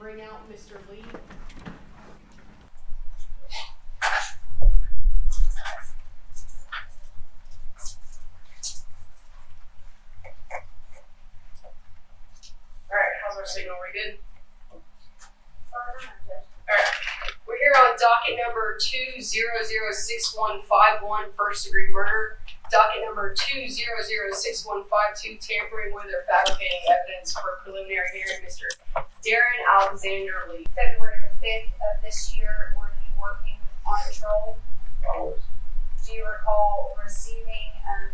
bring out Mr. Lee. Alright, how's our signal? Are we good? Alright, we're here on docket number 2006151, first degree murder. Docket number 2006152, tampering with or fabricating evidence for preliminary hearing, Mr. Darron Lee. February the 5th of this year, were you working on patrol? I was. Do you recall receiving a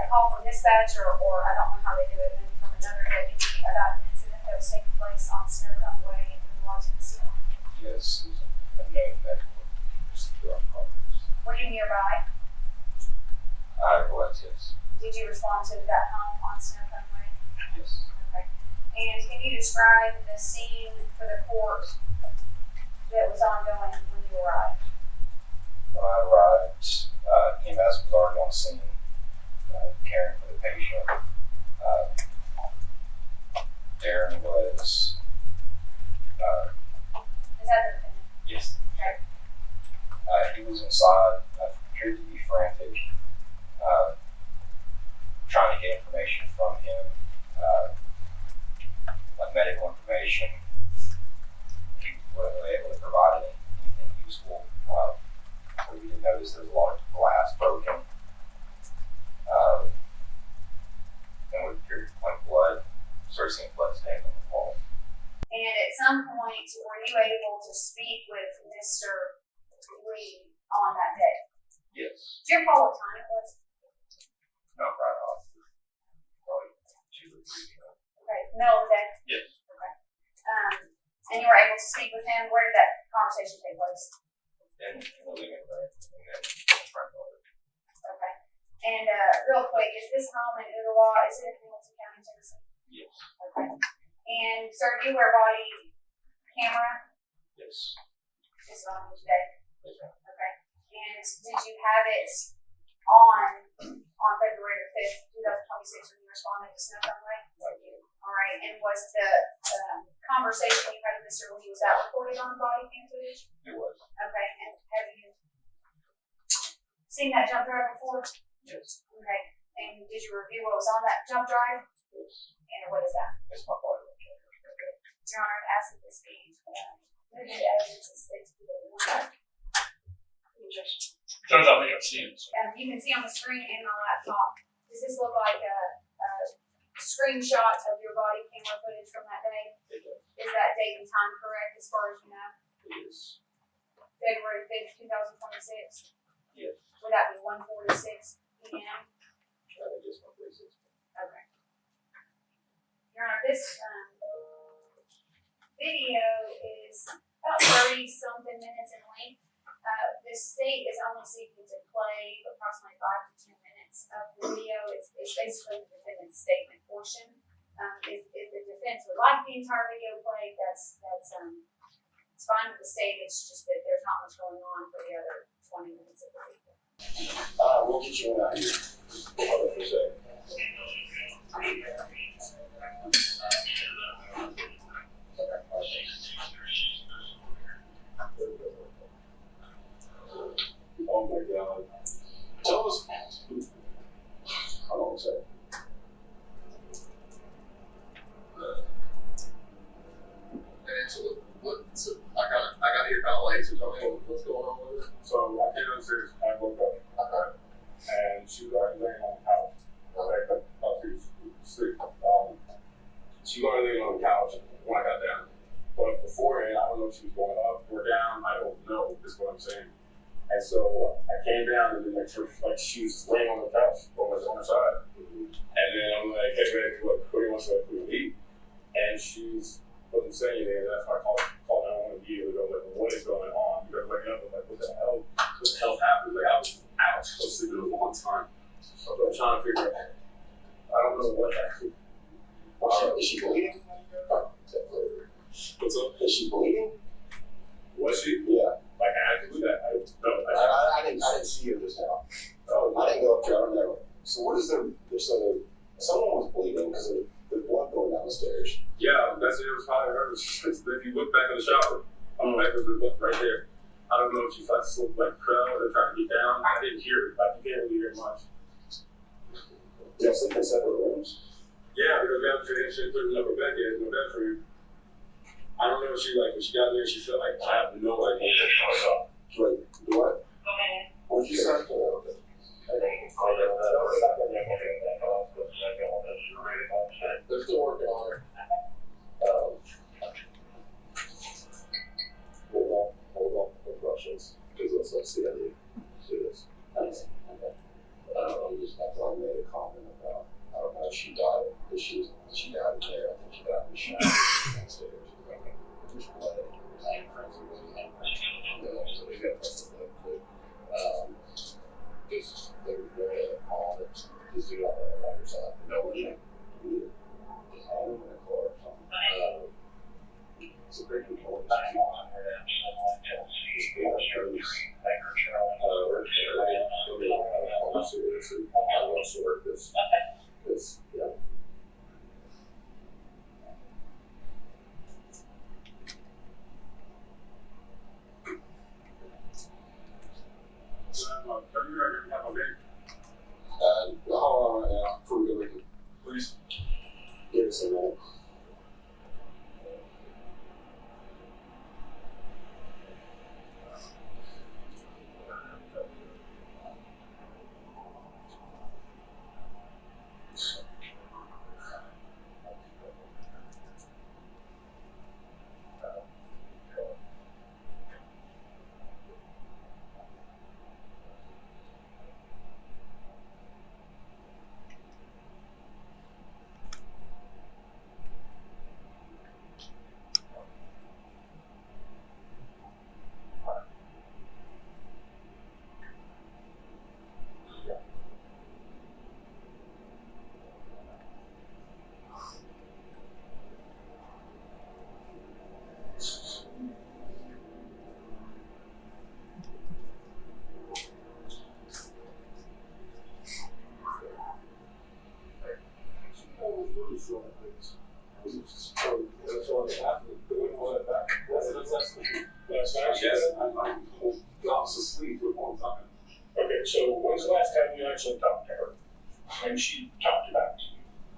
call from dispatch, or I don't know how they do it, maybe from another deputy about an incident that was taking place on Snowcomb Way in Washington? Yes, it was a known medical procedure on progress. Were you nearby? I was, yes. Did you respond to that home on Snowcomb Way? Yes. Okay. And can you describe the scene for the court that was ongoing when you arrived? When I arrived, EMS was already on scene, caring for the patient. Darron was. Is that the defendant? Yes. Okay. He was inside, appeared to be frantic, trying to get information from him, like medical information. He wasn't really able to provide anything useful. We did notice there was a lot of glass broken, and we appeared to collect blood, started seeing blood stains on the wall. And at some point, were you able to speak with Mr. Lee on that day? Yes. Do you recall what time it was? Not right off. Probably 2 or 3 ago. Okay, middle of the day? Yes. Okay. And you were able to speak with him. Where did that conversation take place? In the living room, and then in front of it. Okay. And real quick, is this home in Ooltewah? Is it in Hamilton County, Tennessee? Yes. Okay. And sir, do you wear body camera? Yes. Is it on today? Yes, ma'am. Okay. And did you have it on February the 5th, 2026 when you responded to Snowcomb Way? All right. And was the conversation you had with Mr. Lee, was that recorded on body cam footage? It was. Okay. And have you seen that jump drive before? Yes. Okay. And did you review what was on that jump drive? Yes. And what is that? It's my body. Your Honor, I've asked that this be limited evidence is Judge, I think I've seen it. you can see on the screen and my laptop. Does this look like a screenshot of your body camera footage from that day? It does. Is that date and time correct as far as you know? It is. February 5th, 2026? Yes. Would that be 1:46 p.m.? I think it's 1:46. Okay. Your Honor, this video is about 30-something minutes in length. The state is only seeking to play approximately 5 to 10 minutes of the video. It's basically the defendant's statement portion. If the defense would like the entire video played, that's it's fine with the state. It's just that there's not much going on for the other 20 minutes of the video. We'll get you out here. Hold on for a second. Oh my God. Tell us. Hold on a second. So I got here kind of late, so tell me what's going on with it. So I came upstairs, I woke up, and she was already laying on the couch. She was already laying on the couch when I got down. But beforehand, I don't know if she was going up or down. I don't know, is what I'm saying. And so I came down, and then she was laying on the couch on her side. And then I'm like, hey, man, what do you want to eat? And she wasn't saying anything, and that's why I called 911 immediately. I was like, what is going on? You guys waking up, I'm like, what the hell? What the hell happened? Like, I was out, I was sleeping a long time. So I'm trying to figure out, I don't know what happened. Is she bleeding? What's up? Is she bleeding? Was she? Yeah. Like, actively? I didn't see her just now. I didn't go up there, I don't know. So what is so someone was bleeding because of the blood going down the stairs. Yeah, that's said it was probably her. If you look back in the shower, back was right there. I don't know if she like slipped, like fell or tried to get down. I didn't hear it. Like, you can't really hear much. You have some separate rooms? Yeah, because we have to put another bed in the bedroom. I don't know if she like when she got there, she felt like I have no idea. Wait, what? What'd you say? They're still working on it. Hold on, questions, because let's see how you do this. Thanks. Okay. I'm just, after I made a comment about, I don't know, she died in there, I think she died in the shower downstairs. There's blood, handprints, and really handprints. So they got something like that. Just, they were very on it, just do all that by yourself. No, just hang them in a car or something. It's a great control. Seriously, I want to work this because, yeah. Hold on right now, before we go with it. Please give us a minute. Okay, so when's the last time you actually talked to her? When she talked about it?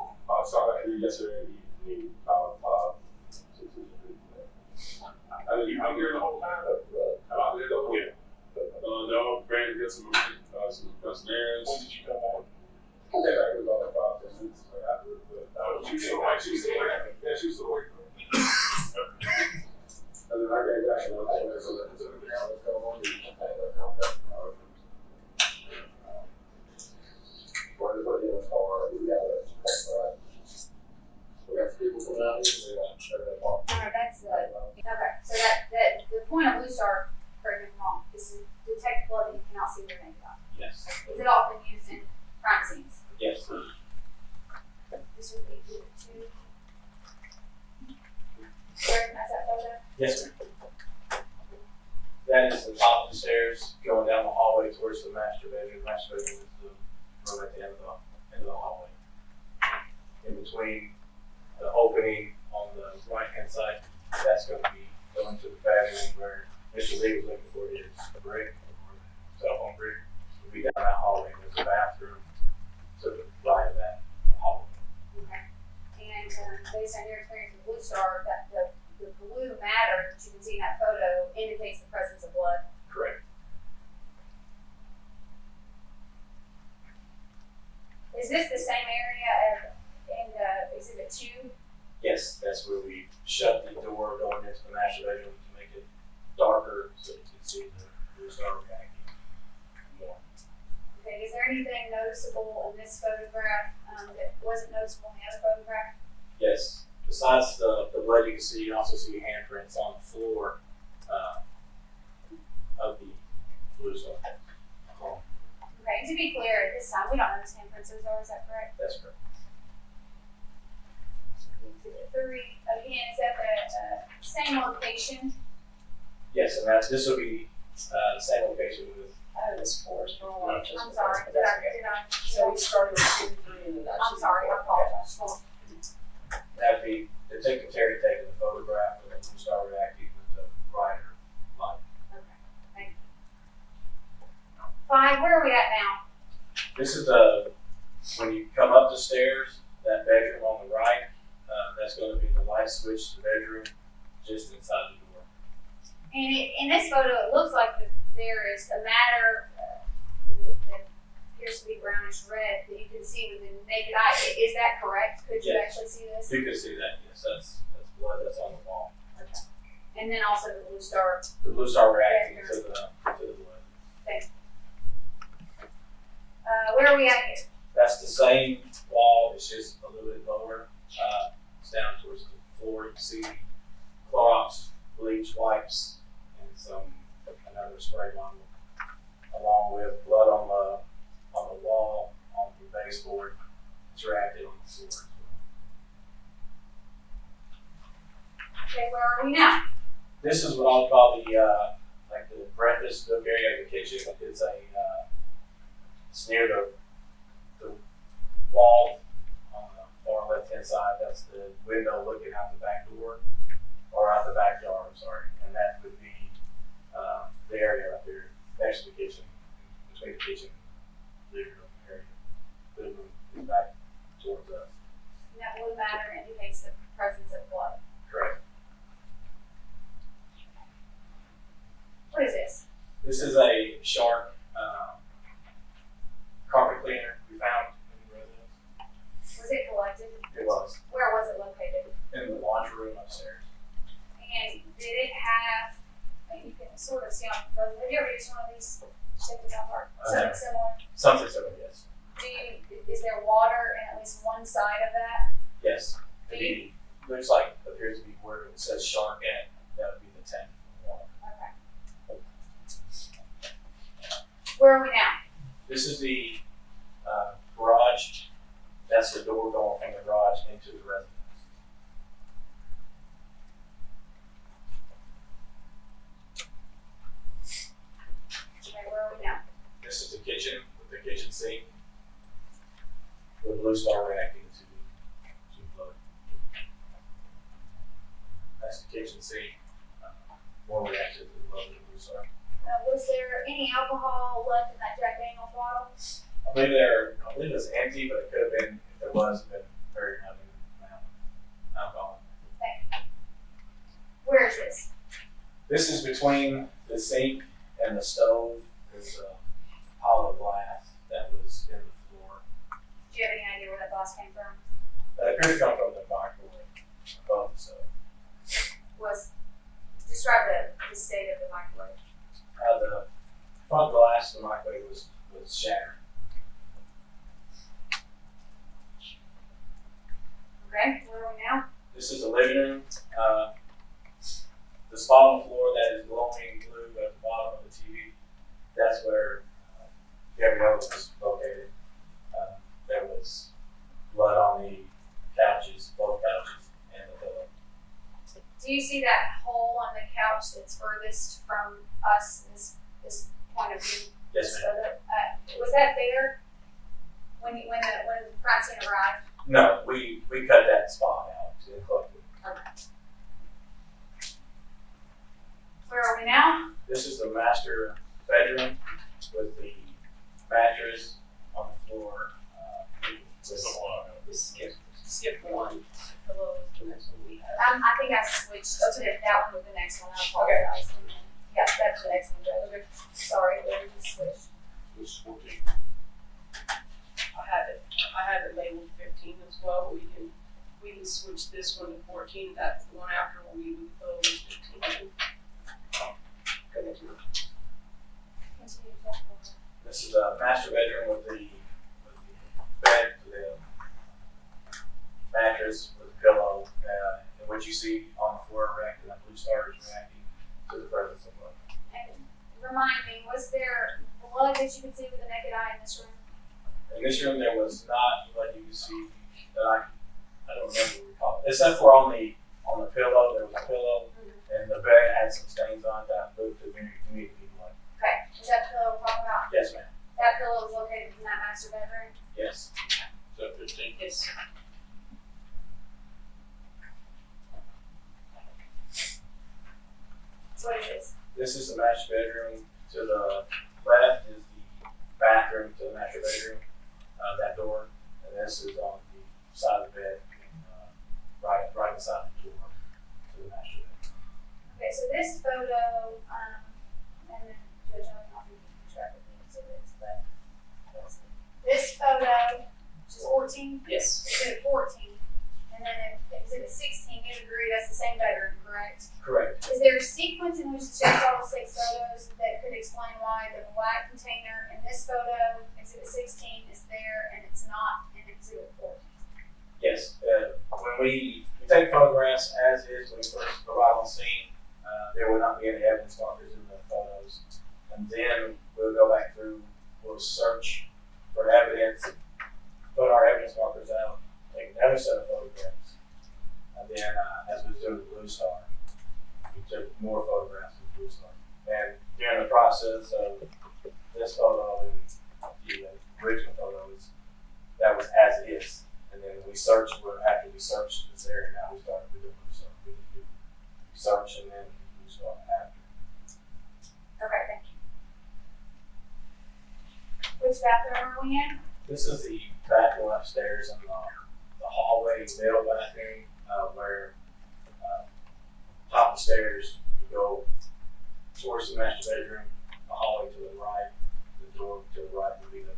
I saw that yesterday evening, about 6 I didn't You been here the whole time? about there though. Yeah. No, Brandon did some errands. When did you come back? I think I was about 5 minutes after. She was still awake. Yeah, she was still awake. And then I came back and I was like, so everything else was going on. For everybody in the car, we got it. We got people coming out here, Alright, that's the, okay, so that, the point of Blue Star, correct me if I'm wrong, is to detect blood that you cannot see with your naked eye. Yes. Is it often used in crime scenes? Yes. This would be exhibit 2. Where has that photo? Yes, ma'am. That is the top of the stairs going down the hallway towards the master bedroom. Master bedroom is the room at the end of the hallway. In between the opening on the right hand side, that's going to be going to the bedroom where Mr. Lee was looking for his brick or cell phone brick. It'll be down that hallway. There's a bathroom to the right of that hallway. Okay. And based on your experience with Blue Star, that the blue matter that you can see in that photo indicates the presence of blood. Correct. Is this the same area as in exhibit 2? Yes, that's where we shut the door going into the master bedroom to make it darker so you can see the Blue Star reacting more. Okay, is there anything noticeable in this photograph that wasn't noticeable in the other photograph? Yes. Besides the blood you can see, you also see handprints on the floor of the Blue Star. Okay, and to be clear, at this time, we don't know whose handprints those are, is that correct? That's correct. Exhibit 3, again, is that the same location? Yes, and this will be the same location with This forest roll. I'm sorry, did I? So we started with 2, 3, and then that's. I'm sorry, I apologize. that'd be It's Terry taking the photograph and then we start reacting with the brighter light. Okay, thank you. 5, where are we at now? This is when you come up the stairs, that bedroom on the right, that's gonna be the light switch to the bedroom, just inside the door. And in this photo, it looks like that there is a matter that appears to be brownish red that you can see with the naked eye. Is that correct? Could you Yes. actually see this? You can see that, yes, that's blood that's on the wall. Okay. And then also the blue star. The blue star reacting to the blood. Where are we at here? That's the same wall, it's just a little bit lower. It's down towards the floor. You can see Clorox bleach wipes and another spray bottle, along with blood on the wall, on the baseboard. It's reacted on the floor as well. Okay, where are we now? This is what I'll call the like the breakfast nook area of the kitchen. It's near the wall on the far left hand side. That's the window looking out the back door, or out the backyard, I'm sorry. And that would be the area right there next to the kitchen, between the kitchen and living room area. The living room is back towards us. And that blue matter indicates the presence of blood. Correct. What is this? This is a Shark carpet cleaner we found in the residence. Was it collected? It was Where was it located? in the laundry room upstairs. And did it have, you can sort of see on the photo, have you ever used one of these? Check it out, Mark. Something similar? Something similar, yes. Is there water in at least one side of that? Yes. Looks like, appears to be where it says Shark at, that would be the tank for water. Okay. Where are we now? This is the garage. That's the door going from the garage into the residence. Okay, where are we now? This is the kitchen with the kitchen sink. The blue star reacting to blood. That's the kitchen sink. More reactive to the blood of the blue star. Was there any alcohol left in that Jack Daniel's bottle? I believe it was empty, but it could have been, if there was, been very heavy amount of alcohol. Where is this? This is between the sink and the stove. There's a pile of glass that was in the floor. Do you have any idea where that glass came from? That appears to come from the microwave above the stove. Describe the state of the microwave. The front glass of the microwave was shattered. Okay, where are we now? This is the living room. The spot on the floor that is glowing blue at the bottom of the TV, that's where Gabriella was located. There was blood on the couches, both couches, and the pillow. Do you see that hole on the couch that's furthest from us, this point of view? Yes, ma'am. Was that there when the crime scene arrived? No, we cut that spot out to collect it. Okay. Where are we now? This is the master bedroom with the mattress on the floor. Skip one. Below is the next one we have. I think I switched to that one with the next one. I apologize. Yeah, that's the next one. Joe. Sorry, we just switched. It's 14. I have it labeled 15 as well. We can switch this one to 14. That one after we would go to 15. Go ahead, Drew. Continue to talk about it. This is a master bedroom with the bed, the mattress with the pillow, and what you see on the floor reacting, that blue star is reacting to the presence of blood. And remind me, was there blood that you could see with the naked eye in this room? In this room, there was not what you can see that I don't remember what we call it. Except for on the pillow, there was a pillow, and the bed had some stains on it that looked to me to be blood. Okay, is that the pillow we're talking about? Yes, ma'am. That pillow was located in that master bedroom? Yes. Is that 15? Yes. This is the master bedroom. To the left is the bathroom to the master bedroom, that door. And this is on the side of the bed, right inside the door to the master bedroom. Okay, so this photo, and then Judge, I don't know if you can track of the exhibits, but let's see. This photo, which is 14, Yes. exhibit 14, and then exhibit 16, you agree that's the same bedroom, correct? Correct. Is there a sequence in which it shows all 6 photos that could explain why the black container in this photo, exhibit 16, is there and it's not in exhibit 14? Yes. When we take photographs as is, when we first arrive on scene, there will not be any evidence markers in the photos. And then we'll go back through, we'll search for evidence, put our evidence markers out, take another set of photographs. And then, as we was doing the Blue Star, we took more photographs of the Blue Star. And during the process of this photo and the original photos, that was as is. And then we searched, after we searched this area, now we started with the Blue Star. We do search and then Blue Star after. Okay, thank you. Which bathroom are we in? This is the bathroom upstairs and the hallway middle bathroom, where top of the stairs, you go towards the master bedroom, the hallway to the right, the door to the right would be the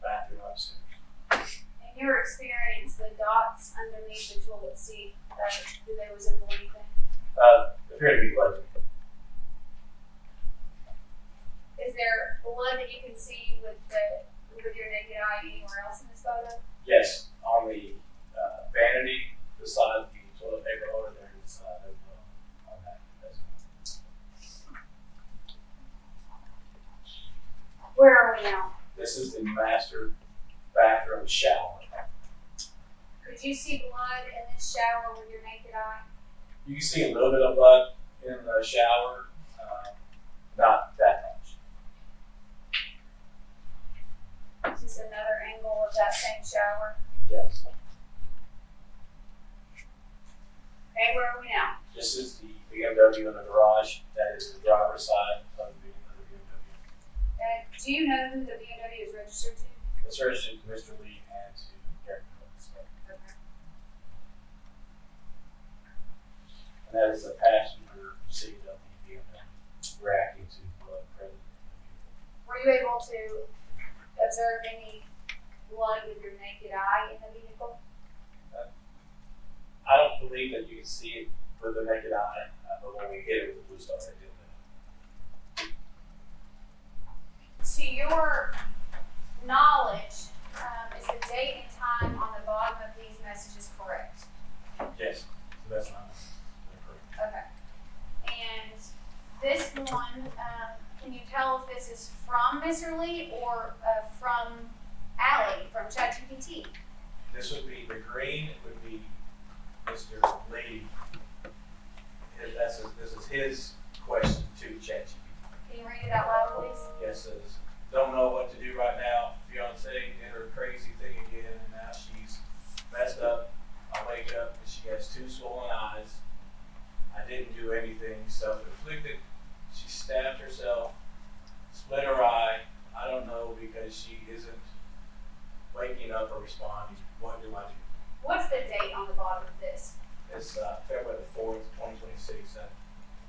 bathroom upstairs. In your experience, the dots underneath the toilet seat, do they resemble anything? Appear to be blood. Is there blood that you can see with your naked eye anywhere else in this photo? Yes, on the vanity beside the toilet paper holder there is on that. Where are we now? This is the master bathroom shower. Could you see blood in this shower with your naked eye? You can see a little bit of blood in the shower, not that much. Is this another angle of that same shower? Yes. Okay, where are we now? This is the BMW in the garage. That is the driver's side of the BMW. Do you know who the BMW is registered to? It's registered to Mr. Lee and to Darron Lee. Okay. And that is the passenger seat of the BMW reacting to blood present in the vehicle. Were you able to observe any blood with your naked eye in the vehicle? I don't believe that you can see it with the naked eye, but when we hit it with the Blue Star, it did that. To your knowledge, is the date and time on the bottom of these messages correct? Yes, so that's not correct. Okay. And this one, can you tell if this is from Mr. Lee or from Allie from ChatGPT? This would be the green, it would be Mr. Lee. This is his question to ChatGPT. Can you read it out loud, please? Yes, it says, don't know what to do right now. Fiance did her crazy thing again, and now she's messed up. I wake up and she has 2 swollen eyes. I didn't do anything self-inflicted. She stabbed herself, split her eye. I don't know because she isn't waking up or responding. What do I do? What's the date on the bottom of this? It's February the 4th, 2026 at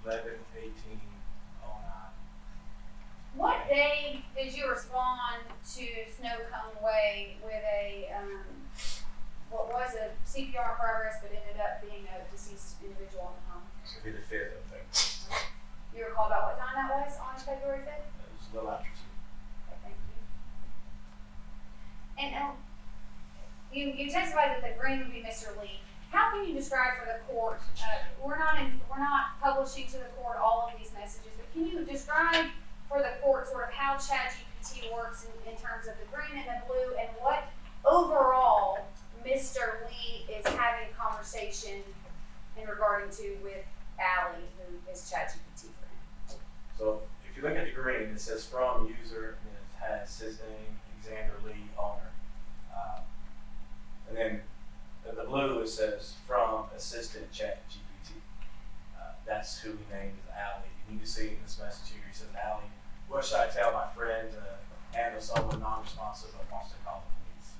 11:18:09. What day did you respond to Snowcone Way with a, what was a CPR in progress but ended up being a deceased individual in the home? It would be the 5th of February. You recall about what time that was on February 5th? It was a little after 2. Okay, thank you. And you testified that the green would be Mr. Lee. How can you describe for the court, we're not publishing to the court all of these messages, but can you describe for the court sort of how ChatGPT works in terms of the green and the blue and what overall Mr. Lee is having conversation in regarding to with Allie, who is ChatGPT for him? So if you look at the green, it says from user and it has his name, Alexander Lee, owner. And then in the blue it says from assistant ChatGPT. That's who he named as Allie. And you can you see in this message here, he says, Allie, what should I tell my friend to handle someone non-responsive and wants to call the police?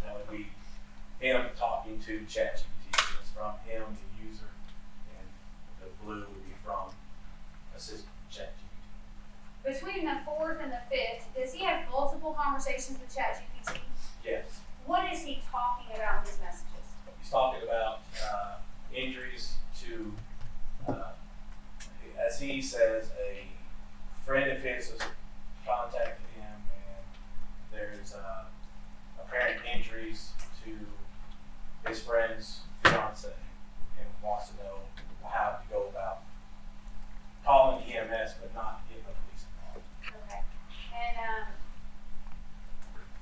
That would be him talking to ChatGPT. It's from him, the user, and the blue would be from assistant ChatGPT. Between the 4th and the 5th, does he have multiple conversations with ChatGPT? Yes. What is he talking about in his messages? He's talking about injuries to, as he says, a friend of his has contacted him, and there's apparent injuries to his friend's fiance, and wants to know how to go about calling EMS, but not getting the police involved. Okay. And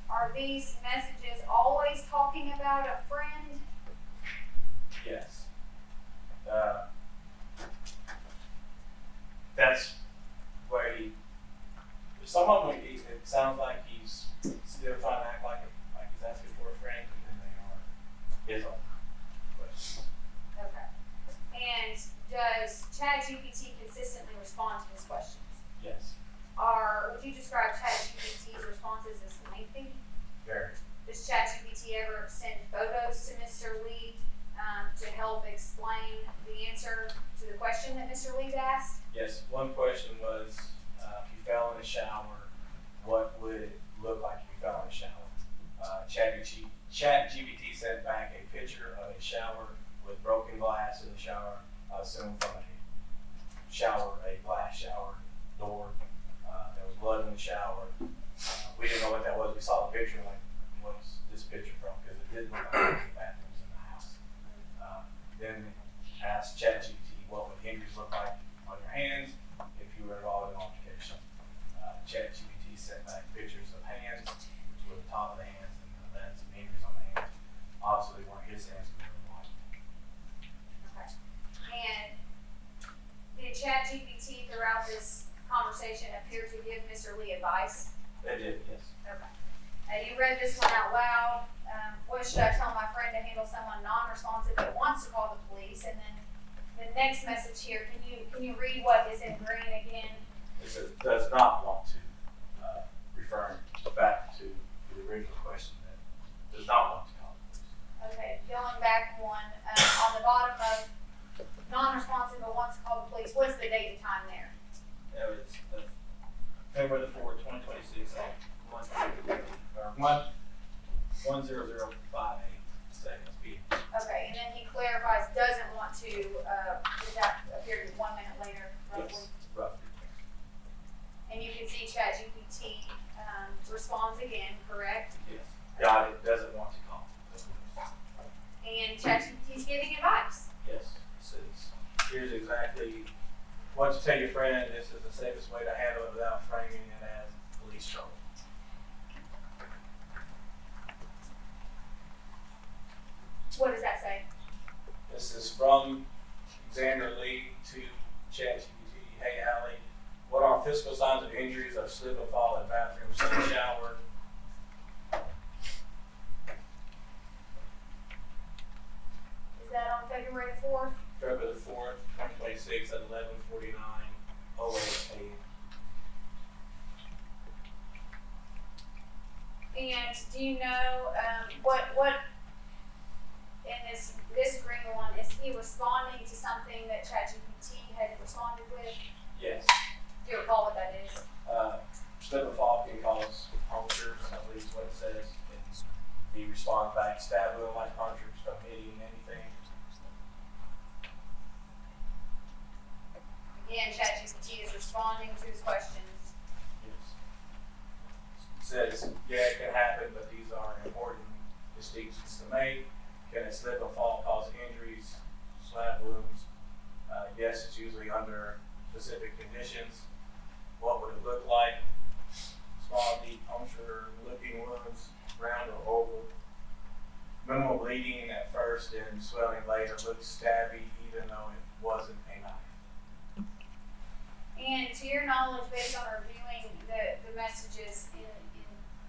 are these messages always talking about a friend? Yes. That's where some of them, it sounds like he's still trying to act like he's asking for a friend, and then they are his own questions. Okay. And does ChatGPT consistently respond to his questions? Yes. Would you describe ChatGPT's responses as lengthy? Very. Does ChatGPT ever send photos to Mr. Lee to help explain the answer to the question that Mr. Lee's asked? Yes. One question was, if you fell in the shower, what would it look like if you fell in the shower? ChatGPT sent back a picture of a shower with broken glass in the shower, I assume from a glass shower door. There was blood in the shower. We didn't know what that was. We saw the picture, like, what's this picture from? Because it didn't look like the bathrooms in the house. Then asked ChatGPT what would injuries look like on your hands if you were involved in an altercation. ChatGPT sent back pictures of hands, which were the top of the hands, and then some injuries on the hands. Obviously, they weren't his hands, but they were mine. Okay. And did ChatGPT throughout this conversation appear to give Mr. Lee advice? They did, yes. Okay. You read this one out loud. What should I tell my friend to handle someone non-responsive that wants to call the police? And then the next message here, can you read what is in green again? It says does not want to, referring back to the original question that does not want to call the police. Okay, going back one, on the bottom of non-responsive but wants to call the police, what's the date and time there? That was February the 4th, 2026 at 1:0058 seconds p.m. Okay, and then he clarifies, doesn't want to, does that appear to be 1 minute later, roughly? Yes, roughly. And you can see ChatGPT responds again, correct? Yes. Got it. Doesn't want to call. And ChatGPT is giving advice. Yes. It says, here's exactly what to tell your friend. This is the safest way to handle it without framing it as police trouble. What does that say? This is from Darron Lee to ChatGPT. Hey, Allie, what are physical signs of injuries of slip and fall in bathrooms, in the shower? Is that on February the 4th? February the 4th, 2026 at 11:49:08 a.m. And do you know what in this green one, is he responding to something that ChatGPT had responded with? Yes. Do you recall what that is? Slip and fall can cause punctures, at least what it says. And he responds back, stab wound like punctures from hitting anything. Again, ChatGPT is responding to his questions. Yes. Says, yeah, it can happen, but these are important distinctions to make. Can a slip or fall cause injuries, stab wounds? Yes, it's usually under specific conditions. What would it look like? Small, deep puncture, looking wounds, round or oval. Minimal bleeding at first and swelling later. Looks stabby even though it wasn't a knife. And to your knowledge, based on reviewing the messages in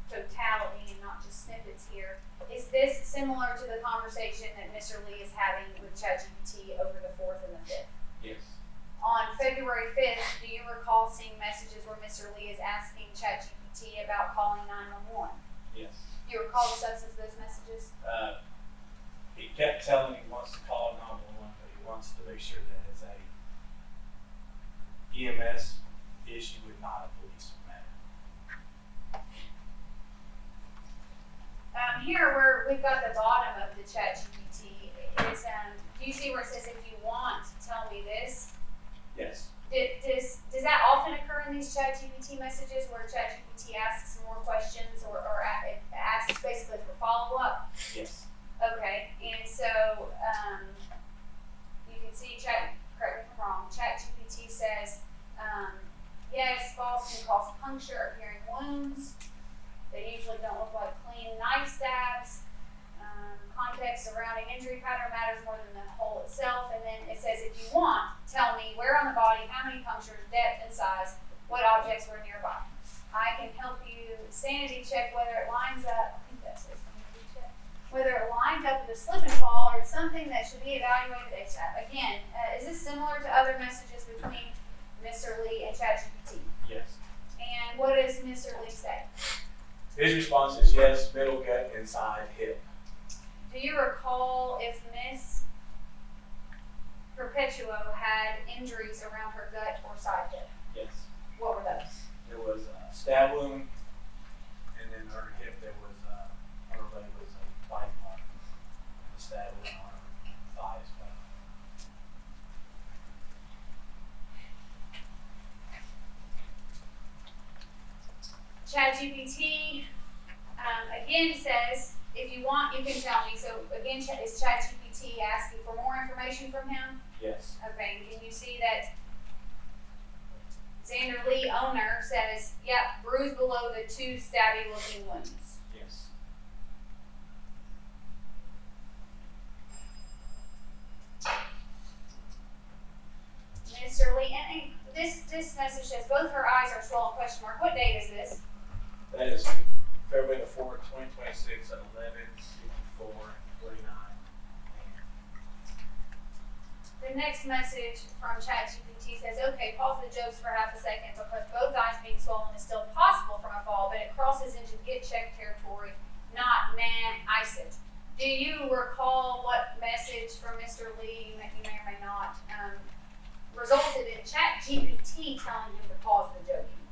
totality and not just snippets here, is this similar to the conversation that Mr. Lee is having with ChatGPT over the 4th and the 5th? Yes. On February February 5th, do you recall seeing messages where Mr. Lee is asking ChatGPT about calling 911? Yes. You recall the substance of those messages? He kept telling me he wants to call 911, but he wants to make sure that it's a EMS issue and not a police matter. Here where we've got the bottom of the ChatGPT is, do you see where it says if you want, tell me this? Yes. Does that often occur in these ChatGPT messages where ChatGPT asks more questions or asks basically for follow-up? Yes. Okay, and so, you can see correct me if I'm wrong, ChatGPT says, yes, falls can cause puncture or hearing wounds. They usually don't look like clean knife stabs. Context surrounding injury pattern matters more than the hole itself. And then it says, if you want, tell me where on the body, how many punctures, depth and size, what objects were nearby. I can help you sanity check whether it lines up. I think that says sanity check. Whether it lines up with a slip and fall or it's something that should be evaluated ASAP. Again, is this similar to other messages between Mr. Lee and ChatGPT? Yes. And what does Mr. Lee say? His response is yes, middle gut, inside hip. Do you recall if Miss Perpetuo had injuries around her gut or side hip? Yes. What were those? There was a stab wound, and then her hip, there was on her leg was a bite mark. A stab wound on her thigh as well. ChatGPT again says, if you want, you can tell me. So again, is ChatGPT asking for more information from him? Yes. Okay, and can you see that Xander Lee, owner, says, yep, bruised below the 2 stabby looking wounds. Yes. Mr. Lee, and this message says both her eyes are swollen, question mark. What date is this? That is February the 4th, 2026 at 11:54:49. The next message from ChatGPT says, okay, pause the jokes for half a second because both eyes being swollen is still possible from a fall, but it crosses into get checked territory, not ice it. Do you recall what message from Mr. Lee, you may or may not, resulted in ChatGPT telling him to pause the joking?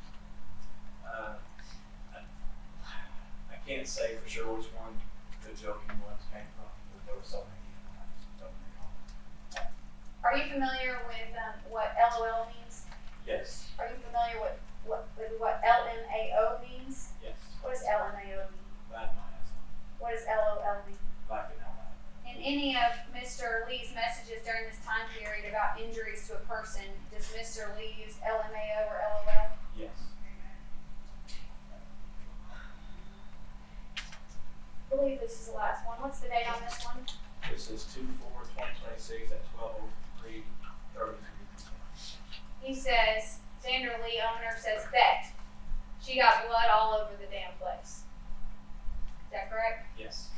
I can't say for sure which one the joking ones came from, but there were so many. I just don't recall. Are you familiar with what LOL means? Yes. Are you familiar with what LMAO means? Yes. What does LMAO mean? Laugh my ass off. What does LOL mean? Laughing out loud. In any of Mr. Lee's messages during this time period about injuries to a person, does Mr. Lee use LMAO or LOL? Yes. I believe this is the last one. What's the date on this one? This is 2/4/2026 at 12:03:33. He says, Xander Lee, owner, says, bet. She got blood all over the damn place. Is that correct? Yes.